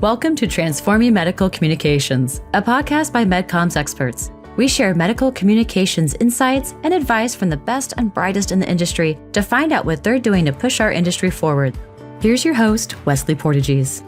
Welcome to Transforming Medical Communications, a podcast by MedComms Experts. We share medical communications insights and advice from the best and brightest in the industry to find out what they're doing to push our industry forward. Here's your host, Wesley Portegies.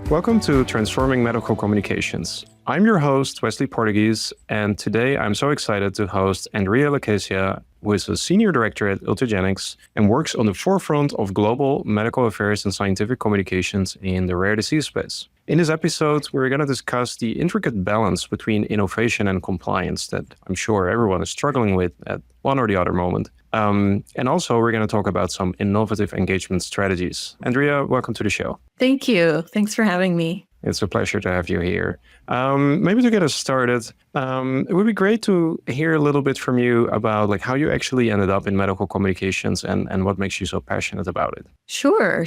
Welcome to Transforming Medical Communications. I'm your host, Wesley Portegies, and today I'm so excited to host Andrea Lacasia, who is a Senior Director at Ultragenics and works on the forefront of global medical affairs and scientific communications in the rare disease space. In this episode, we're going to discuss the intricate balance between innovation and compliance that I'm sure everyone is struggling with at one or the other moment. And also, we're going to talk about some innovative engagement strategies. Andrea, welcome to the show. Thank you. Thanks for having me. It's a pleasure to have you here. Maybe to get us started, it would be great to hear a little bit from you about how you actually ended up in medical communications and what makes you so passionate about it. Sure.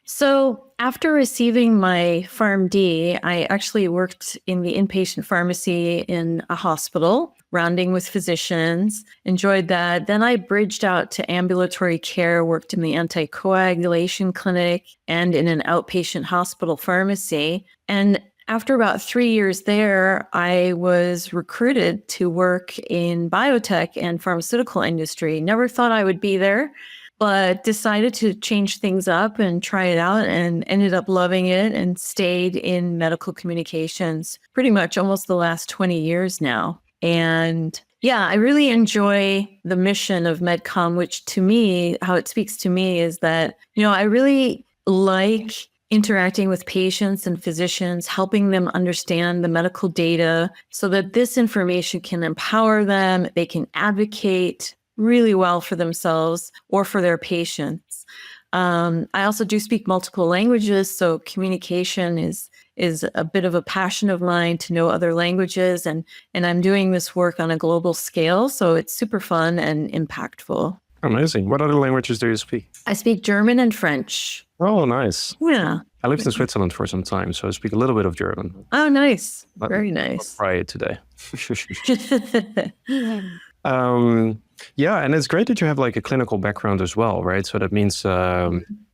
So after receiving my PharmD, I actually worked in the inpatient pharmacy in a hospital, rounding with physicians, enjoyed that. Then I bridged out to ambulatory care, worked in the anticoagulation clinic and in an outpatient hospital pharmacy. And after about 3 years there, I was recruited to work in biotech and pharmaceutical industry. Never thought I would be there, but decided to change things up and try it out and ended up loving it and stayed in medical communications pretty much almost the last 20 years now. And yeah, I really enjoy the mission of MedCom, which to me, how it speaks to me is that, I really like interacting with patients and physicians, helping them understand the medical data so that this information can empower them, they can advocate really well for themselves or for their patients. I also do speak multiple languages, so communication is a bit of a passion of mine to know other languages, and I'm doing this work on a global scale, so it's super fun and impactful. Amazing. What other languages do you speak? I speak German and French. Oh, nice. Yeah. I lived in Switzerland for some time, so I speak a little bit of German. Oh, nice. Very nice. I'll try it today. Yeah, and it's great that you have a clinical background as well, right? So that means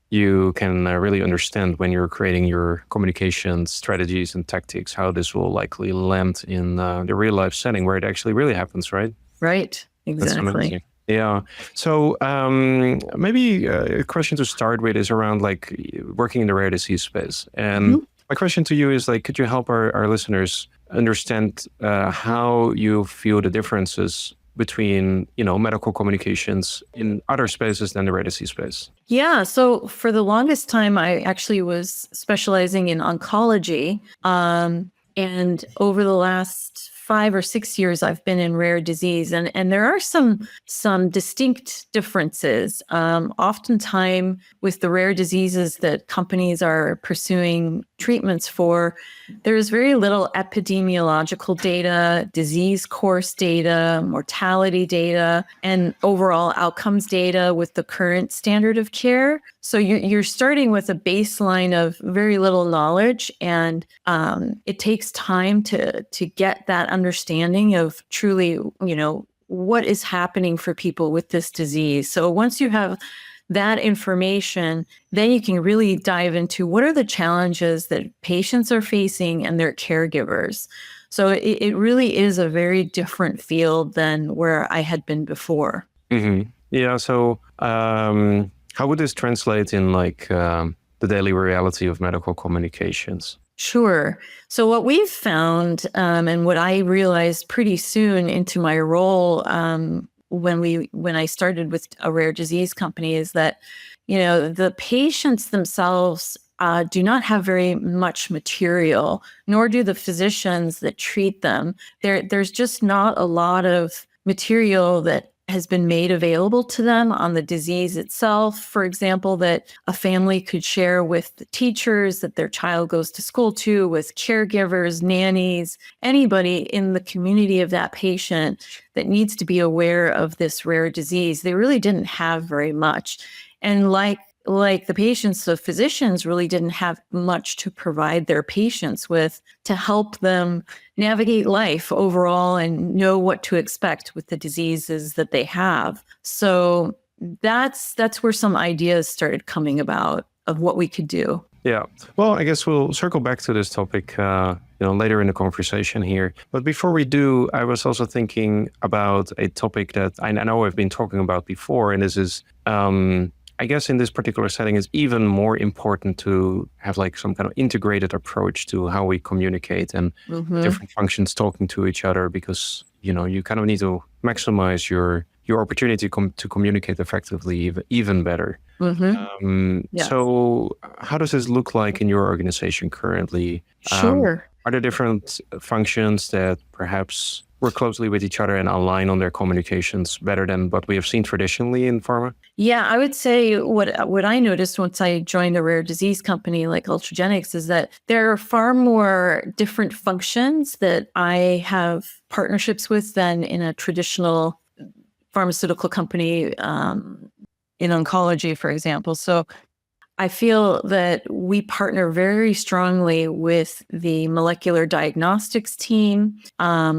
you can really understand when you're creating your communication strategies and tactics, how this will likely land in the real life setting where it actually really happens, right? Right, exactly. Yeah. So maybe a question to start with is around working in the rare disease space. And my question to you is could you help our listeners understand how you feel the differences between, medical communications in other spaces than the rare disease space? Yeah. So for the longest time, I actually was specializing in oncology. And over the last 5 or 6 years, I've been in rare disease, and there are some distinct differences. Oftentimes, with the rare diseases that companies are pursuing treatments for, there is very little epidemiological data, disease course data, mortality data, and overall outcomes data with the current standard of care. So you're starting with a baseline of very little knowledge, and it takes time to get that understanding of truly, what is happening for people with this disease. So once you have that information, then you can really dive into what are the challenges that patients are facing and their caregivers. So it really is a very different field than where I had been before. Mm-hmm. Yeah. So how would this translate in the daily reality of medical communications? Sure. So what we've found, and what I realized pretty soon into my role when I started with a rare disease company, is that the patients themselves do not have very much material, nor do the physicians that treat them. There's just not a lot of material that has been made available to them on the disease itself. For example, that a family could share with the teachers that their child goes to school to, with caregivers, nannies, anybody in the community of that patient that needs to be aware of this rare disease. They really didn't have very much. And like the patients, the physicians really didn't have much to provide their patients with to help them navigate life overall and know what to expect with the diseases that they have. So that's where some ideas started coming about of what we could do. Yeah. Well, I guess we'll circle back to this topic, later in the conversation here. But before we do, I was also thinking about a topic that I know I've been talking about before, and this is, I guess, in this particular setting, is even more important to have like some kind of integrated approach to how we communicate and different functions talking to each other, because you kind of need to maximize your opportunity to communicate effectively even better. Yeah. So how does this look like in your organization currently? Sure. Are there different functions that perhaps work closely with each other and align on their communications better than what we have seen traditionally in pharma? Yeah, I would say what I noticed once I joined a rare disease company like Ultragenics is that there are far more different functions that I have partnerships with than in a traditional pharmaceutical company, in oncology, for example. So I feel that we partner very strongly with the molecular diagnostics team.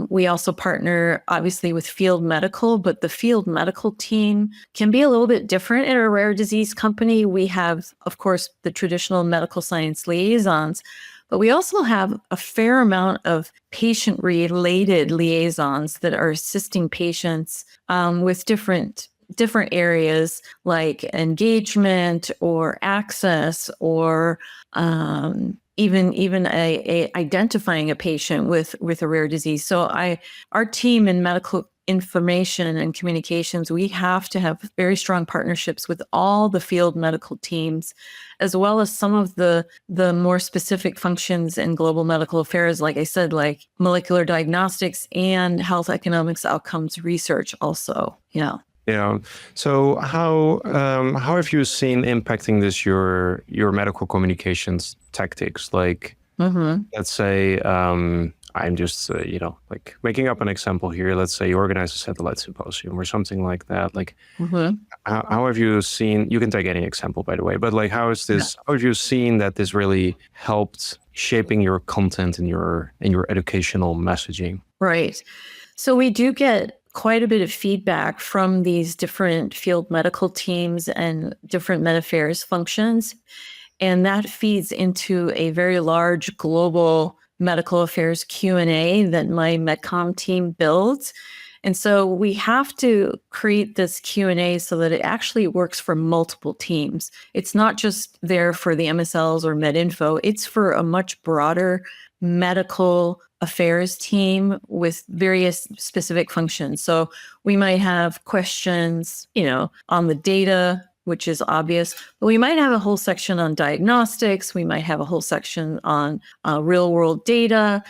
We also partner, obviously, with field medical, but the field medical team can be a little bit different in a rare disease company. We have, of course, the traditional medical science liaisons, but we also have a fair amount of patient-related liaisons that are assisting patients with different areas like engagement or access, or even identifying a patient with a rare disease. So our team in medical information and communications, we have to have very strong partnerships with all the field medical teams, as well as some of the more specific functions in global medical affairs, like I said, like molecular diagnostics and health economics outcomes research also. Yeah. Yeah. So how have you seen impacting this your medical communications tactics? Like, let's say, I'm just like making up an example here. Let's say you organize a satellite symposium or something like that. Like, how have you seen? You can take any example, by the way. But like, how is this? How have you seen that this really helped shaping your content and your educational messaging? Right. So we do get quite a bit of feedback from these different field medical teams and different med affairs functions. And that feeds into a very large global medical affairs Q&A that my MedCom team builds. And so we have to create this Q&A so that it actually works for multiple teams. It's not just there for the MSLs or MedInfo. It's for a much broader medical affairs team with various specific functions. So we might have questions, on the data, which is obvious, but we might have a whole section on diagnostics. We might have a whole section on real world data,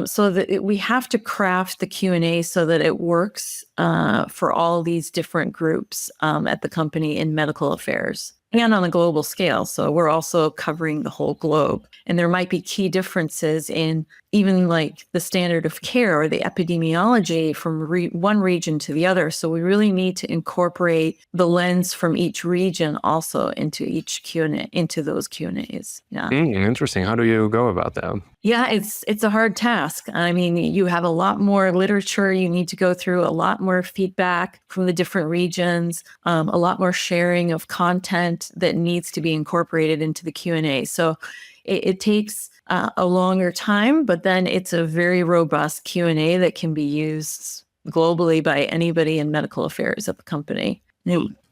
so that we have to craft the Q&A so that it works for all these different groups at the company in medical affairs and on a global scale. So we're also covering the whole globe. And there might be key differences in even like the standard of care or the epidemiology from one region to the other. So we really need to incorporate the lens from each region also into each Q&A, into those Q&As. Yeah. Interesting. How do you go about that? Yeah, it's a hard task. I mean, you have a lot more literature. You need to go through a lot more feedback from the different regions, a lot more sharing of content that needs to be incorporated into the Q&A. So it takes a longer time, but then it's a very robust Q&A that can be used globally by anybody in medical affairs at the company.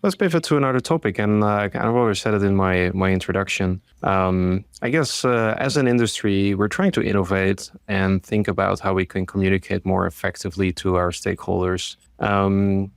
Let's pivot to another topic, and I've already said it in my introduction. I guess as an industry, we're trying to innovate and think about how we can communicate more effectively to our stakeholders. And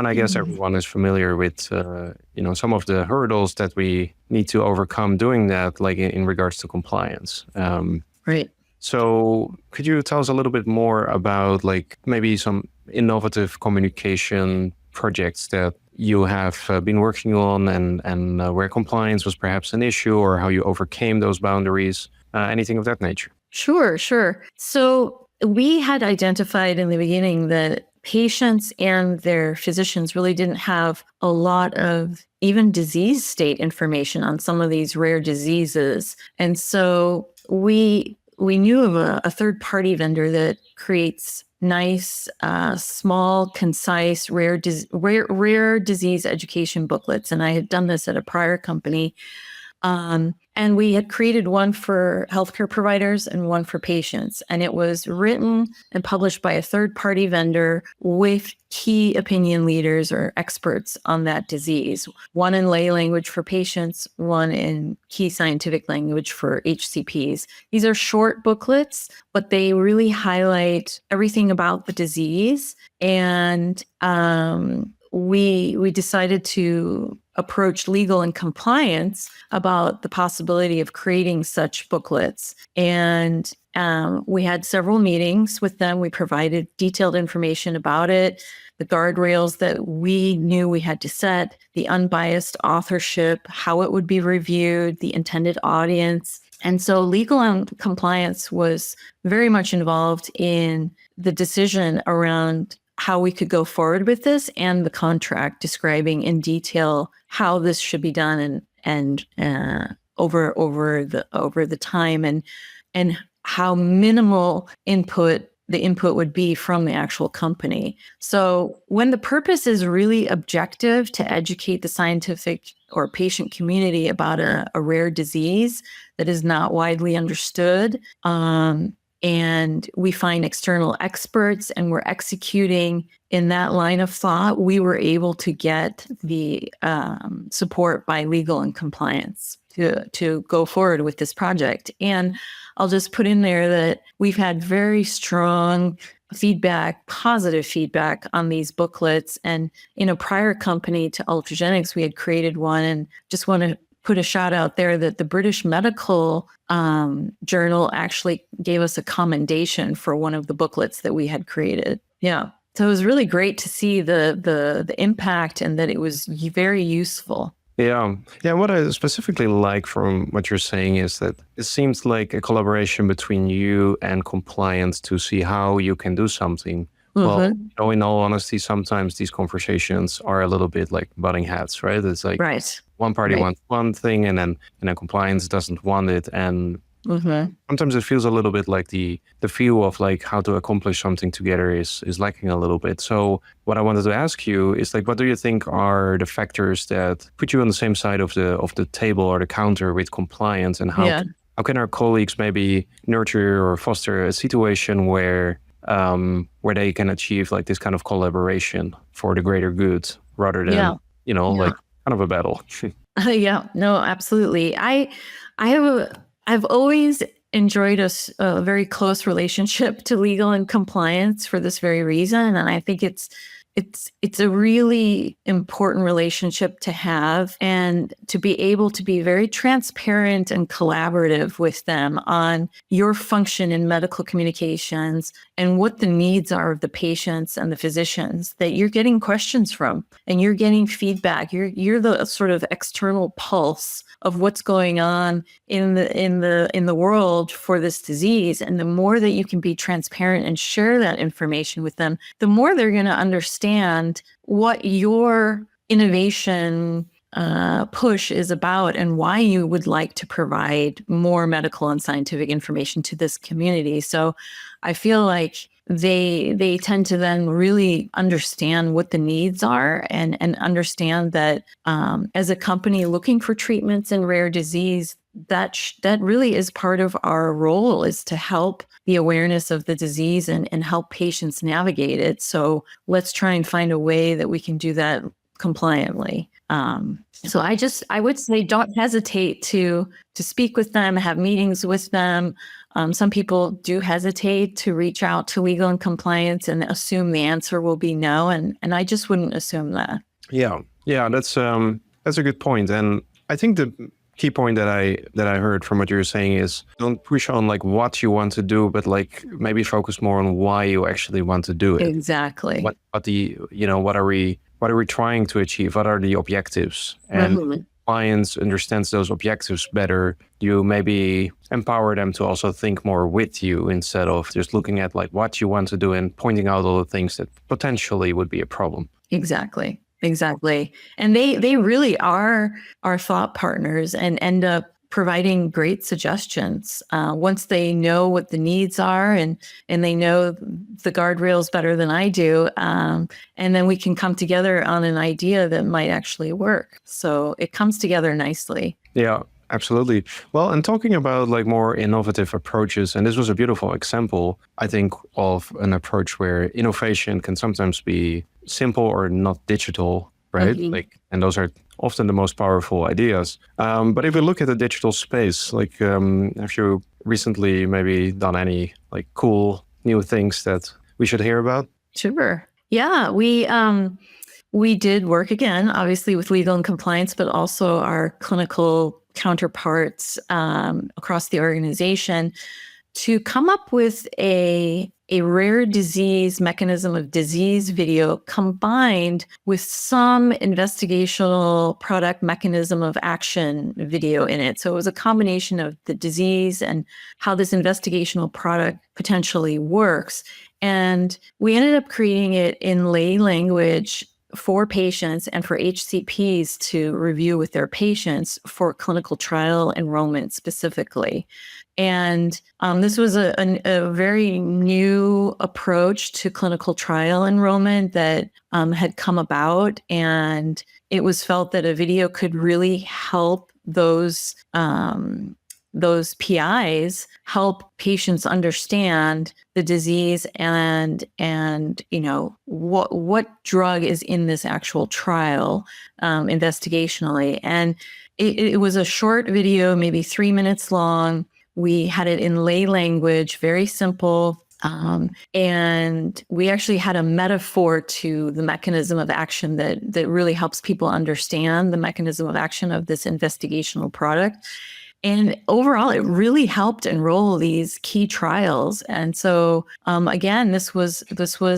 I guess everyone is familiar with some of the hurdles that we need to overcome doing that, like in regards to compliance. Right. So could you tell us a little bit more about like maybe some innovative communication projects that you have been working on, and where compliance was perhaps an issue, or how you overcame those boundaries, anything of that nature? Sure. So we had identified in the beginning that patients and their physicians really didn't have a lot of even disease state information on some of these rare diseases. And so we knew of a third-party vendor that creates nice, small, concise, rare disease education booklets. And I had done this at a prior company. And And we had created one for healthcare providers and one for patients. And it was written and published by a third-party vendor with key opinion leaders or experts on that disease. One in lay language for patients, one in key scientific language for HCPs. These are short booklets, but they really highlight everything about the disease. And we decided to approach legal and compliance about the possibility of creating such booklets. And we had several meetings with them. We provided detailed information about it, the guardrails that we knew we had to set, the unbiased authorship, how it would be reviewed, the intended audience. And so legal and compliance was very much involved in the decision around how we could go forward with this and the contract describing in detail how this should be done and over the time and how minimal the input would be from the actual company. So when the purpose is really objective to educate the scientific or patient community about a rare disease that is not widely understood, and we find external experts and we're executing in that line of thought, we were able to get the support by legal and compliance to go forward with this project. And I'll just put in there that we've had very strong feedback, positive feedback on these booklets. And in a prior company to Ultragenics, we had created one, and just want to put a shout out there that the British Medical Journal actually gave us a commendation for one of the booklets that we had created. Yeah. So it was really great to see the impact and that it was very useful. Yeah. What I specifically like from what you're saying is that it seems like a collaboration between you and compliance to see how you can do something. Mm-hmm. Well, in all honesty, sometimes these conversations are a little bit like butting heads, right? It's like one party wants one thing and then compliance doesn't want it. And sometimes it feels a little bit like the feel of like how to accomplish something together is lacking a little bit. So what I wanted to ask you is like, what do you think are the factors that put you on the same side of the table or the counter with compliance, and how can our colleagues maybe nurture or foster a situation where they can achieve like this kind of collaboration for the greater good rather than like kind of a battle? No, absolutely. I've always enjoyed a very close relationship to legal and compliance for this very reason. And I think it's a really important relationship to have, and to be able to be very transparent and collaborative with them on your function in medical communications and what the needs are of the patients and the physicians that you're getting questions from, and you're getting feedback. You're the sort of external pulse of what's going on in the world for this disease. And the more that you can be transparent and share that information with them, the more they're going to understand what your innovation push is about and why you would like to provide more medical and scientific information to this community. So I feel like they tend to then really understand what the needs are and understand that as a company looking for treatments in rare disease, that really is part of our role, is to help the awareness of the disease and help patients navigate it. So let's try and find a way that we can do that compliantly. So I would say don't hesitate to speak with them, have meetings with them. Some people do hesitate to reach out to legal and compliance and assume the answer will be no. And I just wouldn't assume that. Yeah, that's a good point. And I think the key point that I heard from what you're saying is don't push on like what you want to do, but like maybe focus more on why you actually want to do it. Exactly. What are we trying to achieve? What are the objectives? And clients understands those objectives better. You maybe empower them to also think more with you instead of just looking at like what you want to do and pointing out all the things that potentially would be a problem. Exactly. And they really are our thought partners and end up providing great suggestions once they know what the needs are and they know the guardrails better than I do. And then we can come together on an idea that might actually work. So it comes together nicely. Yeah. Absolutely. Well, and talking about like more innovative approaches, and this was a beautiful example, I think, of an approach where innovation can sometimes be simple or not digital, right? Mhm. Like, and those are often the most powerful ideas. But if we look at the digital space, like, have you recently maybe done any like cool new things that we should hear about? Sure. Yeah, we did work again, obviously with legal and compliance, but also our clinical counterparts across the organization to come up with a rare disease mechanism of disease video combined with some investigational product mechanism of action video in it. So it was a combination of the disease and how this investigational product potentially works. And we ended up creating it in lay language for patients and for HCPs to review with their patients for clinical trial enrollment specifically. And this was a very new approach to clinical trial enrollment that had come about. And it was felt that a video could really help those PIs help patients understand the disease and what drug is in this actual trial investigationally. And it was a short video, maybe 3 minutes long. We had it in lay language, very simple. And we actually had a metaphor to the mechanism of action that really helps people understand the mechanism of action of this investigational product. And overall, it really helped enroll these key trials. And so, again, this was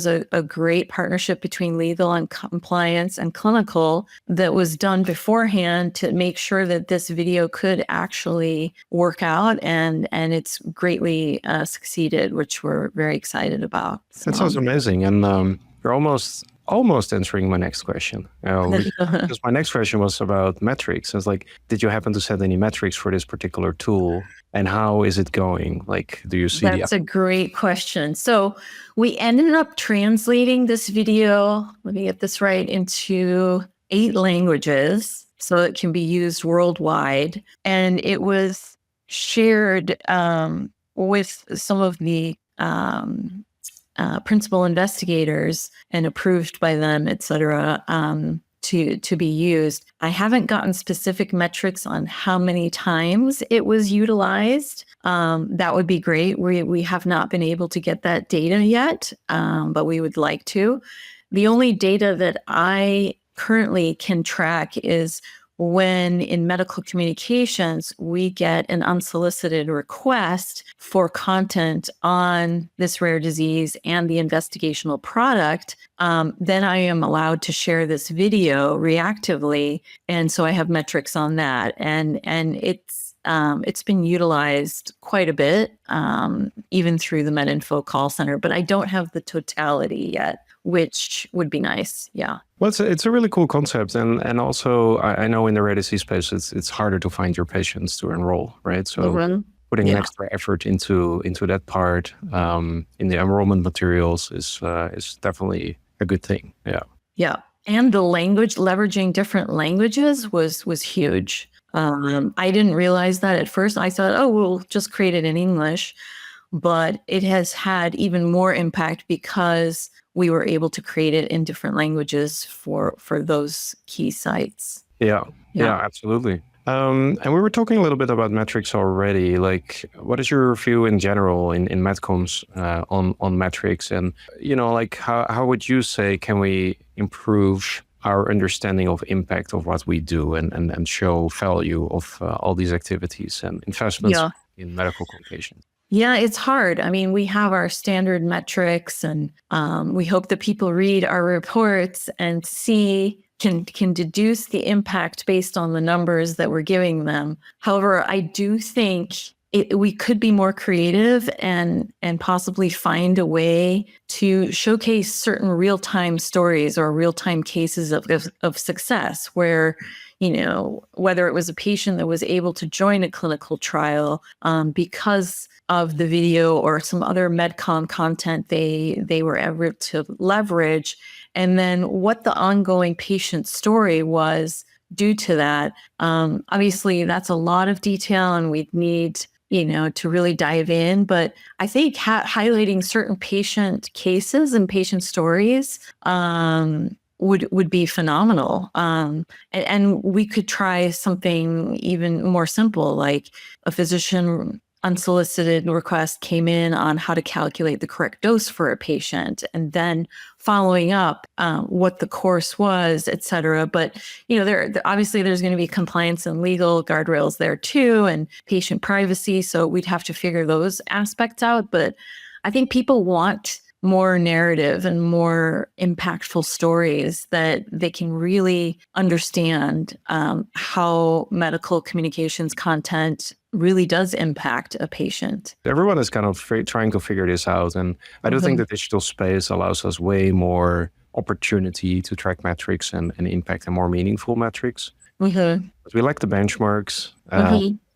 a great partnership between legal and compliance and clinical that was done beforehand to make sure that this video could actually work out, and it's greatly succeeded, which we're very excited about. That sounds amazing, and you're almost answering my next question. Because my next question was about metrics. I was like, did you happen to set any metrics for this particular tool? And how is it going? Like, do you see That's a great question. So we ended up translating this video, let me get this right, into 8 languages so it can be used worldwide. And it was shared with some of the principal investigators and approved by them, et cetera, to be used. I haven't gotten specific metrics on how many times it was utilized. That would be great. We have not been able to get that data yet, but we would like to. The only data that I currently can track is when in medical communications, we get an unsolicited request for content on this rare disease and the investigational product, then I am allowed to share this video reactively. And so I have metrics on that. And it's been utilized quite a bit, even through the MedInfo call center, but I don't have the totality yet, which would be nice. Yeah. Well, it's a really cool concept. And also, I know in the rare disease space, it's harder to find your patients to enroll, right? So putting an extra effort into that part in the enrollment materials is definitely a good thing. Yeah. Yeah. And the language, leveraging different languages was huge. I didn't realize that at first. I thought, oh, we'll just create it in English. But it has had even more impact because we were able to create it in different languages for those key sites. Yeah, absolutely. And we were talking a little bit about metrics already. Like, what is your view in general in MedComms on metrics? And, like, how would you say can we improve our understanding of impact of what we do and show value of all these activities and investments in medical communication? Yeah, it's hard. I mean, we have our standard metrics, and we hope that people read our reports and can deduce the impact based on the numbers that we're giving them. However, I do think we could be more creative and possibly find a way to showcase certain real-time stories or real-time cases of success where, whether it was a patient that was able to join a clinical trial because of the video or some other MedCom content they were able to leverage, and then what the ongoing patient story was due to that. Obviously, that's a lot of detail, and we'd need to really dive in. But I think highlighting certain patient cases and patient stories would be phenomenal. And we could try something even more simple, like a physician unsolicited request came in on how to calculate the correct dose for a patient, and then following up what the course was, et cetera. But, obviously there's going to be compliance and legal guardrails there too, and patient privacy. So we'd have to figure those aspects out. But I think people want more narrative and more impactful stories that they can really understand how medical communications content really does impact a patient. Everyone is kind of trying to figure this out. And I do think the digital space allows us way more opportunity to track metrics and impact and more meaningful metrics. But we like the benchmarks.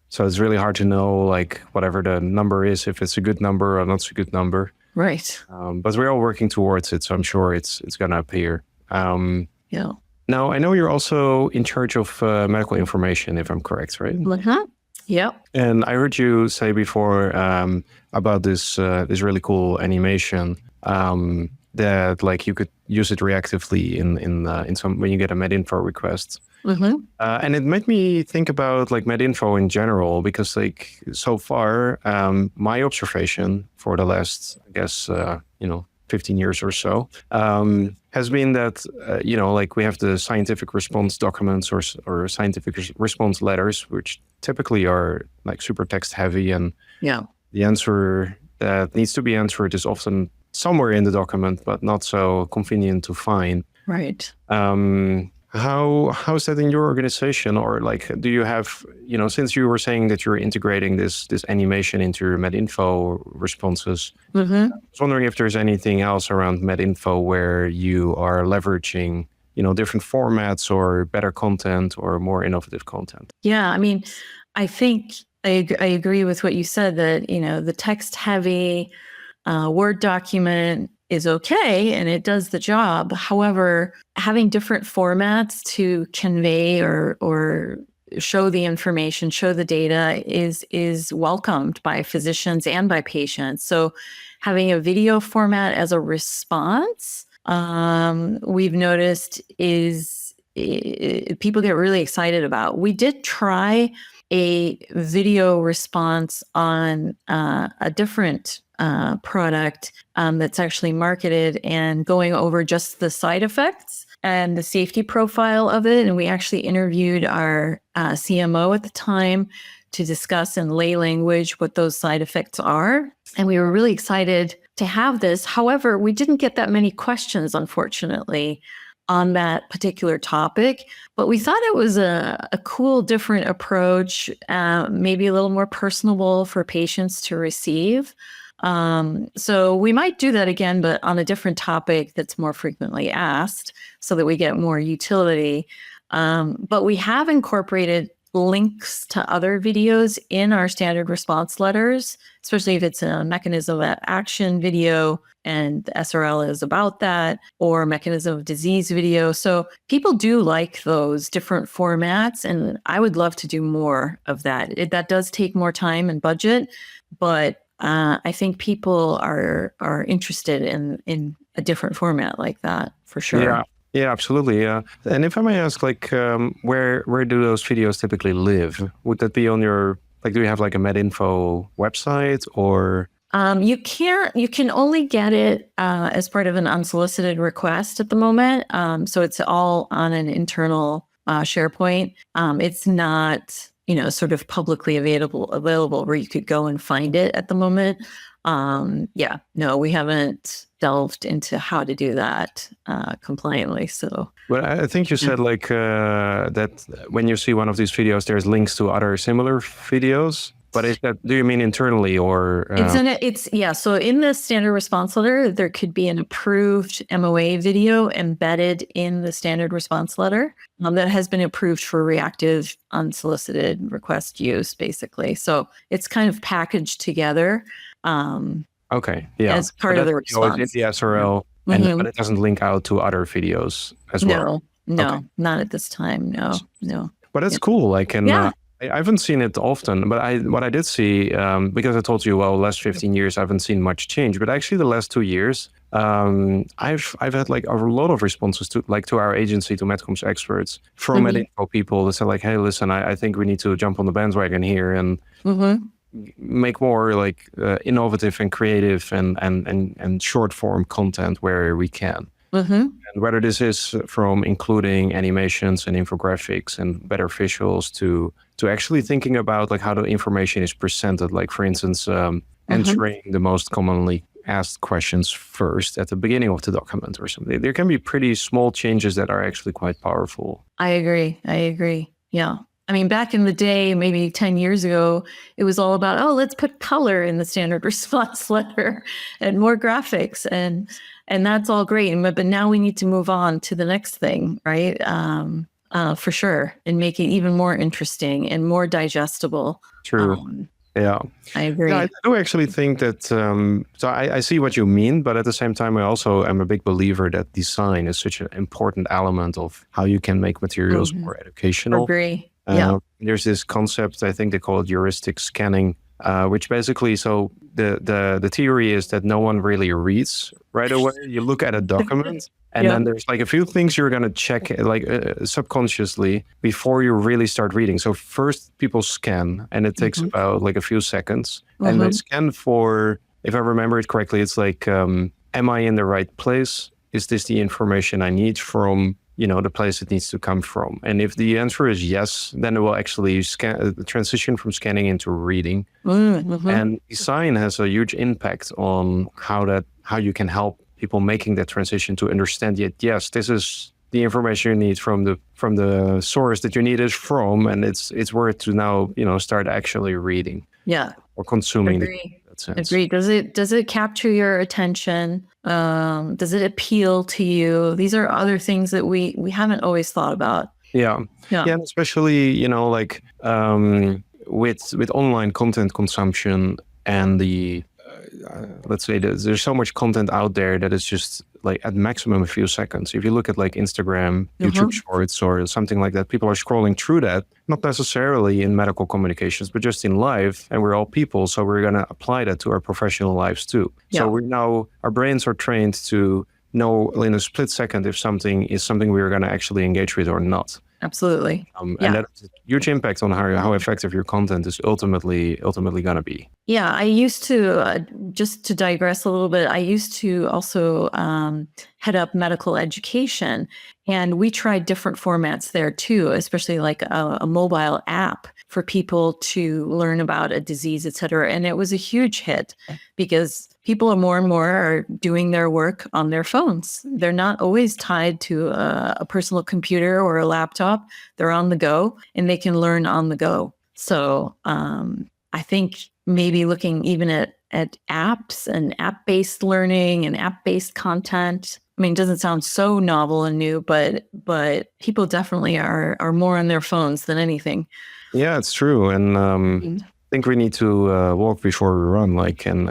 So it's really hard to know, like, whatever the number is, if it's a good number or not so good number. Right. But we're all working towards it, so I'm sure it's going to appear. Yeah. Now, I know you're also in charge of medical information, if I'm correct, right? Yep. And I heard you say before about this really cool animation that, like, you could use it reactively in some when you get a MedInfo request. And it made me think about, like, MedInfo in general, because, like, so far, my observation for the last, I guess, 15 years or so, has been that, like, we have the scientific response documents or scientific response letters, which typically are, like, super text heavy, and the answer that needs to be answered is often somewhere in the document, but not so convenient to find. Right. How is that in your organization? Or, like, do you have, since you were saying that you're integrating this animation into your MedInfo responses, I was wondering if there's anything else around MedInfo where you are leveraging, different formats or better content or more innovative content. Yeah, I mean, I think I agree with what you said, that, the text heavy Word document is okay and it does the job. However, having different formats to convey or show the information, show the data is welcomed by physicians and by patients. So having a video format as a response, we've noticed people get really excited about. We did try a video response on a different product that's actually marketed and going over just the side effects and the safety profile of it. And we actually interviewed our CMO at the time to discuss in lay language what those side effects are. And we were really excited to have this. However, we didn't get that many questions, unfortunately, on that particular topic, but we thought it was a cool, different approach, maybe a little more personable for patients to receive. So we might do that again, but on a different topic that's more frequently asked so that we get more utility. But we have incorporated links to other videos in our standard response letters, especially if it's a mechanism of action video and the SRL is about that, or mechanism of disease video. So people do like those different formats, and I would love to do more of that. That does take more time and budget, but I think people are interested in a different format like that, for sure. Yeah, absolutely. Yeah. And if I may ask, like, where do those videos typically live? Would that be on your, like, do you have like a MedInfo website, or? You can only get it as part of an unsolicited request at the moment. So it's all on an internal SharePoint. It's not, sort of publicly available where you could go and find it at the moment. No, we haven't delved into how to do that compliantly. So, but I think you said like that when you see one of these videos, there's links to other similar videos. But do you mean internally, or? So in the standard response letter, there could be an approved MOA video embedded in the standard response letter that has been approved for reactive unsolicited request use, basically. So it's kind of packaged together. Okay. Yeah. As part of the response. It's in the SRL, but it doesn't link out to other videos as well. No, Okay. not at this time. No. But that's Yeah. cool. Like, and Yeah. I haven't seen it often, but what I did see, because I told you, well, last 15 years, I haven't seen much change, but actually the last 2 years, I've had like a lot of responses to our agency, to MedComms Experts, from Mm-hmm. MedInfo people that said like, hey, listen, I think we need to jump on the bandwagon here and Mm-hmm. make more like innovative and creative and short form content where we can. Mm-hmm. And whether this is from including animations and infographics and better visuals to actually thinking about like how the information is presented, like for instance, answering the most commonly asked questions first at the beginning of the document or something. There can be pretty small changes that are actually quite powerful. I agree. Yeah. I mean, back in the day, maybe 10 years ago, it was all about, oh, let's put color in the standard response letter and more graphics. And that's all great. But now we need to move on to the next thing, right? For sure. And make it even more interesting and more digestible. True. Yeah. I agree. Yeah, I do actually think that, so I see what you mean, but at the same time, I also am a big believer that design is such an important element of how you can make materials more educational. Agree. Yeah. There's this concept, I think they call it heuristic scanning, which basically, so the theory is that no one really reads right away. You look at a document and then there's like a few things you're going to check like subconsciously before you really start reading. So first people scan and it takes about like a few seconds and they scan for, if I remember it correctly, it's like, am I in the right place? Is this the information I need from the place it needs to come from? And if the answer is yes, then it will actually transition from scanning into reading. And design has a huge impact on how you can help people making that transition to understand that, yes, this is the information you need from the source that you need it from, and it's worth to now start actually reading or consuming. Agree. Does it capture your attention? Does it appeal to you? These are other things that we haven't always thought about. Yeah. And especially like with online content consumption and the let's say there's so much content out there that is just like at maximum a few seconds. If you look at like Instagram, YouTube Shorts or something like that, people are scrolling through that, not necessarily in medical communications, but just in life. And we're all people, so we're going to apply that to our professional lives too. So our brains are trained to know in a split second if something is something we're going to actually engage with or not. Absolutely. And that has a huge impact on how effective your content is ultimately going to be. Yeah, I used to, just to digress a little bit, I used to also head up medical education. And we tried different formats there too, especially like a mobile app for people to learn about a disease, et cetera. And it was a huge hit because people are more and more are doing their work on their phones. They're not always tied to a personal computer or a laptop. They're on the go and they can learn on the go. So I think maybe looking even at apps and app-based learning and app-based content. I mean, it doesn't sound so novel and new, but people definitely are more on their phones than anything. Yeah, it's true. And I think we need to walk before we run, like, and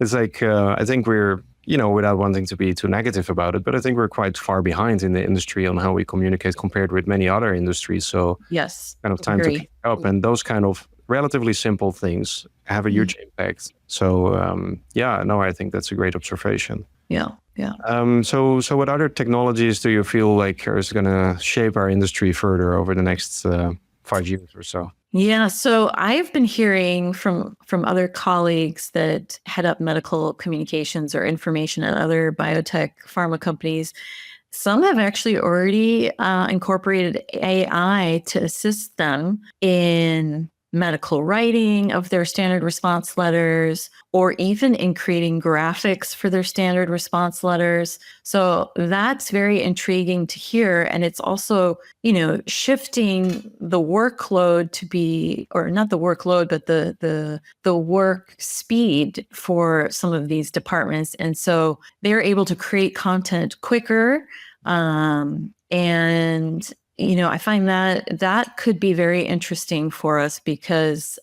it's like, I think we're, without wanting to be too negative about it, but I think we're quite far behind in the industry on how we communicate compared with many other industries. So yes, kind of time to pick up, and those kind of relatively simple things have a huge impact. So I think that's a great observation. Yeah. So what other technologies do you feel like is going to shape our industry further over the next 5 years or so? Yeah, so I've been hearing from other colleagues that head up medical communications or information at other biotech pharma companies. Some have actually already incorporated AI to assist them in medical writing of their standard response letters, or even in creating graphics for their standard response letters. So that's very intriguing to hear. And it's also, shifting the workload to be, or not the workload, but the work speed for some of these departments. And so they're able to create content quicker. I find that could be very interesting for us because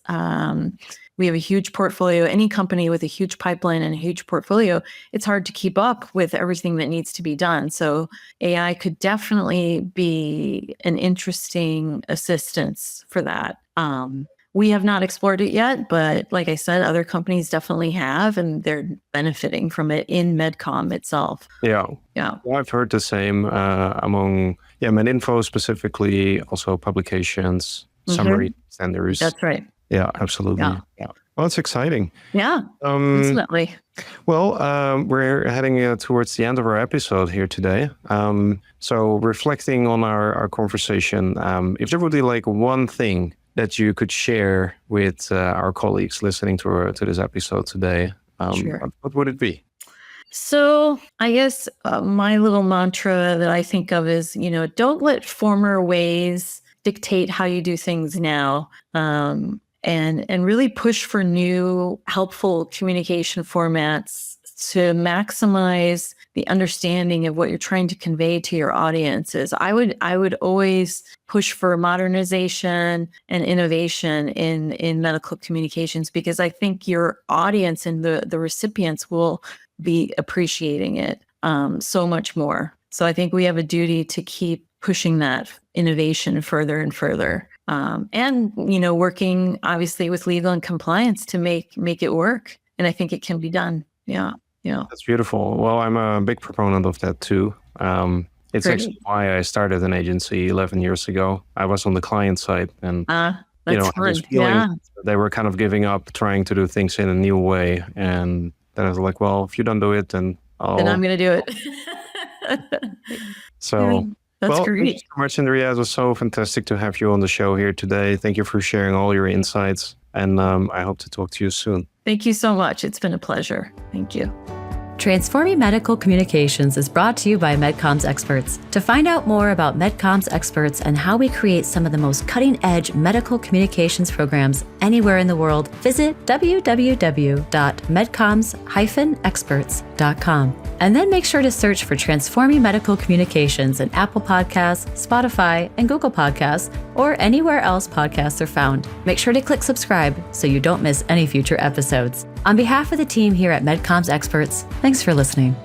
we have a huge portfolio. Any company with a huge pipeline and a huge portfolio, it's hard to keep up with everything that needs to be done. So AI could definitely be an interesting assistance for that. We have not explored it yet, but like I said, other companies definitely have, and they're benefiting from it in MedComm itself. Yeah. Well, I've heard the same among MedInfo specifically, also publications, summary standards. That's right. Yeah, absolutely. Yeah. Well, it's exciting. Yeah, definitely. Well, we're heading towards the end of our episode here today. So reflecting on our conversation, if there would be like one thing that you could share with our colleagues listening to this episode today, what would it be? So I guess my little mantra that I think of is, don't let former ways dictate how you do things now. And really push for new helpful communication formats to maximize the understanding of what you're trying to convey to your audiences. I would always push for modernization and innovation in medical communications, because I think your audience and the recipients will be appreciating it so much more. So I think we have a duty to keep pushing that innovation further and further. And working obviously with legal and compliance to make it work. And I think it can be done. Yeah. That's beautiful. Well, I'm a big proponent of that too. It's Great. actually why I started an agency 11 years ago. I was on the client side, and That's I was fun. feeling Yeah. they were kind of giving up trying to do things in a new way. And then I was like, well, if you don't do it, then Then I'm going to do it. So. That's Well, great. thank you so much, Andrea. It was so fantastic to have you on the show here today. Thank you for sharing all your insights, and I hope to talk to you soon. Thank you so much. It's been a pleasure. Thank you. Transforming Medical Communications is brought to you by MedComms Experts. To find out more about MedComms Experts and how we create some of the most cutting-edge medical communications programs anywhere in the world, visit www.medcoms-experts.com. And then make sure to search for Transforming Medical Communications in Apple Podcasts, Spotify, and Google Podcasts, or anywhere else podcasts are found. Make sure to click subscribe so you don't miss any future episodes. On behalf of the team here at MedComms Experts, thanks for listening.